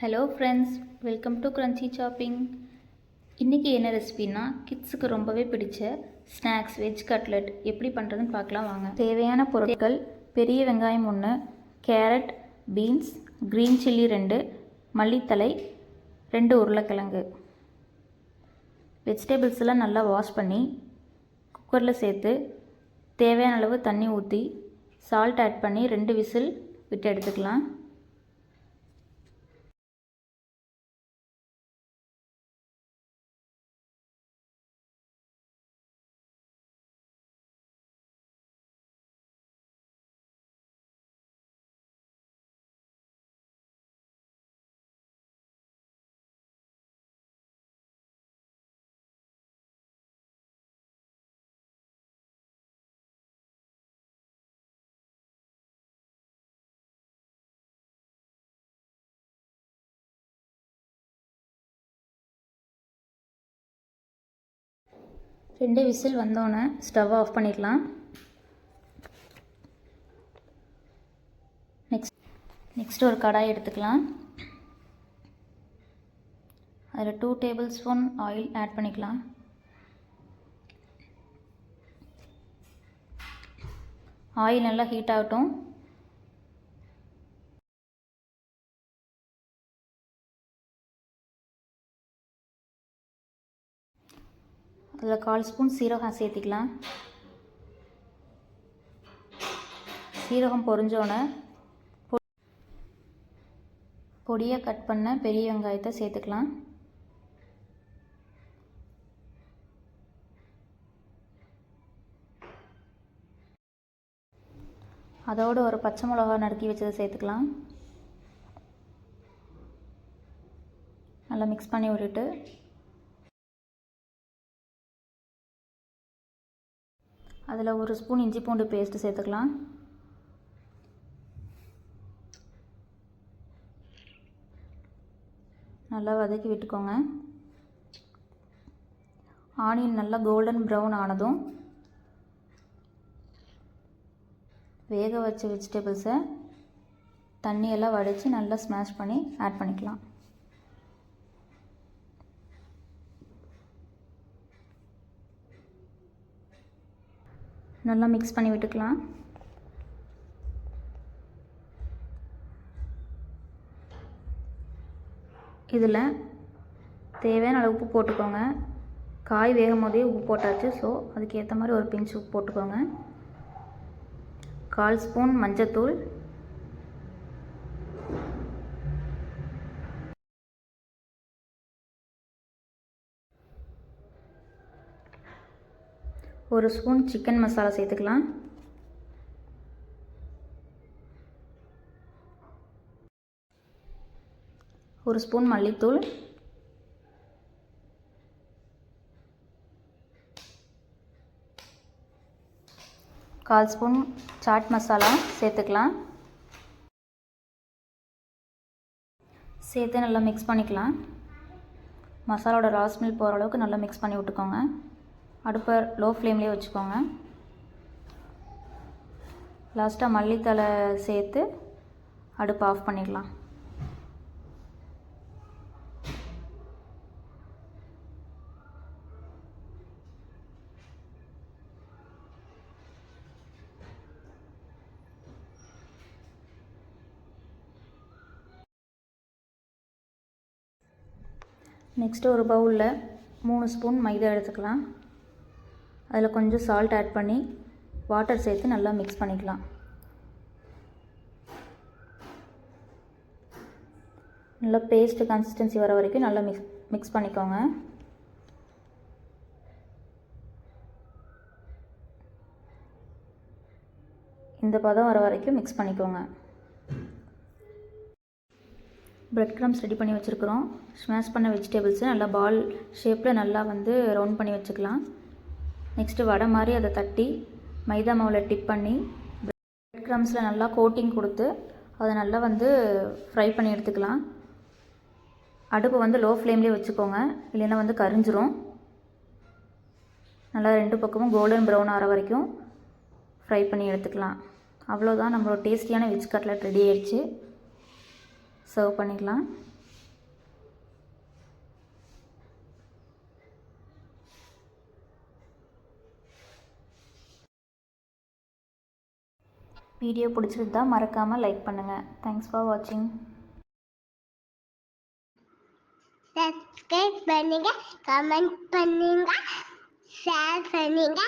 Hello friends, welcome to crunchy chopping. இன்றைக்கி என்ன ரெசிபின்னா, கிட்ஸுக்கு ரொம்பவே பிடிச்ச ஸ்நாக்ஸ் வெஜ் கட்லெட் எப்படி பண்ணுறதுன்னு பார்க்கலாம் வாங்க. தேவையான பொருட்கள்: பெரிய வெங்காயம் 1, கேரட், பீன்ஸ், க்ரீன் சில்லி 2, மல்லித்தலை, 2 உருளைக்கிழங்கு. வெஜிடபிள்ஸ் எல்லாம் நல்லா வாஷ் பண்ணி குக்கரில் சேர்த்து தேவையான அளவு தண்ணி ஊற்றி சால்ட் ஆட் பண்ணி 2 விசில் விட்டு எடுத்துக்கலாம். ரெண்டு விசில் வந்தோடனே ஸ்டவ் ஆஃப் பண்ணிடலாம். நெக்ஸ்ட் ஒரு கடாய் எடுத்துக்கலாம். அதில் 2 டேபிள் ஸ்பூன் ஆயில் ஆட் பண்ணிக்கலாம். ஆயில் நல்லா ஹீட் ஆகட்டும். அதில் 1/4 ஸ்பூன் சீரகம் சேர்த்திக்கலாம். சீரகம் பொரிஞ்சோடனே பொடியாக கட் பண்ண பெரிய வெங்காயத்தை சேர்த்துக்கலாம். அதோடு ஒரு பச்சை மிளகா நறுக்கி வச்சதை சேர்த்துக்கலாம். நல்லா மிக்ஸ் பண்ணி விட்டுட்டு அதில் 1 ஸ்பூன் இஞ்சி பூண்டு பேஸ்ட்டு சேர்த்துக்கலாம். நல்லா வதக்கி விட்டுக்கோங்க. ஆனியன் நல்லா கோல்டன் ப்ரௌன் ஆனதும் வேக வச்ச வெஜிடபிள்ஸை தண்ணியெல்லாம் வடித்து நல்லா ஸ்மாஷ் பண்ணி ஆட் பண்ணிக்கலாம். நல்லா மிக்ஸ் பண்ணி விட்டுக்கலாம். இதில் தேவையான அளவு உப்பு போட்டுக்கோங்க. காய் வேகும் போதே உப்பு போட்டாச்சு, ஸோ அதுக்கு ஏற்ற மாதிரி ஒரு பிஞ்ச் உப்பு போட்டுக்கோங்க. 1/4 ஸ்பூன் மஞ்சத்தூள், ஒரு ஸ்பூன் சிக்கன் மசாலா சேர்த்துக்கலாம். ஒரு ஸ்பூன் மல்லித்தூள், கால் ஸ்பூன் சாட் மசாலா சேர்த்துக்கலாம். சேர்த்து நல்லா மிக்ஸ் பண்ணிக்கலாம். மசாலாவோட ரா ஸ்மெல் போகிற அளவுக்கு நல்லா மிக்ஸ் பண்ணி விட்டுக்கோங்க. அடுப்பை லோ ஃப்ளேம்லேயே வச்சுக்கோங்க. லாஸ்ட்டாக மல்லித்தலை சேர்த்து அடுப்பை ஆஃப் பண்ணிடலாம். நெக்ஸ்ட்டு ஒரு பவுலில் 3 ஸ்பூன் மைதா எடுத்துக்கலாம். அதில் கொஞ்சம் சால்ட் ஆட் பண்ணி வாட்டர் சேர்த்து நல்லா மிக்ஸ் பண்ணிக்கலாம். நல்லா பேஸ்ட் கன்சிஸ்டன்சி வர வரைக்கும் நல்லா மிக்ஸ் பண்ணிக்கோங்க. இந்த பதம் வர வரைக்கும் மிக்ஸ் பண்ணிக்கோங்க. பிரெட் க்ரம்ஸ் ரெடி பண்ணி வச்சுருக்குறோம். ஸ்மாஷ் பண்ண வெஜிடபிள்ஸை நல்லா பால் ஷேப்பில் நல்லா ரவுண்ட் பண்ணி வச்சுக்கலாம். நெக்ஸ்ட்டு வடை மாதிரி அதை தட்டி மைதா மாவில் டிப் பண்ணி பிரெட் க்ரம்ஸில் நல்லா கோட்டிங் கொடுத்து அதை நல்லா ஃப்ரை பண்ணி எடுத்துக்கலாம். அடுப்பை லோ ஃப்ளேம்லேயே வச்சுக்கோங்க, இல்லைன்னா கரிஞ்சிரும். நல்லா 2 பக்கமும் கோல்டன் ப்ரௌன் ஆகிற வரைக்கும் ஃப்ரை பண்ணி எடுத்துக்கலாம். அவ்வளோதான், நம்மளோட டேஸ்டியான வெஜ் கட்லெட் ரெடி ஆயிடுச்சு. சர்வ் பண்ணிக்கலாம். வீடியோ பிடிச்சிருந்தா மறக்காமல் லைக் பண்ணுங்கள். தேங்க்ஸ் ஃபார் வாட்சிங். சப்ஸ்கிரைப் பண்ணுங்க, கமெண்ட் பண்ணுங்க, ஷேர் பண்ணுங்க.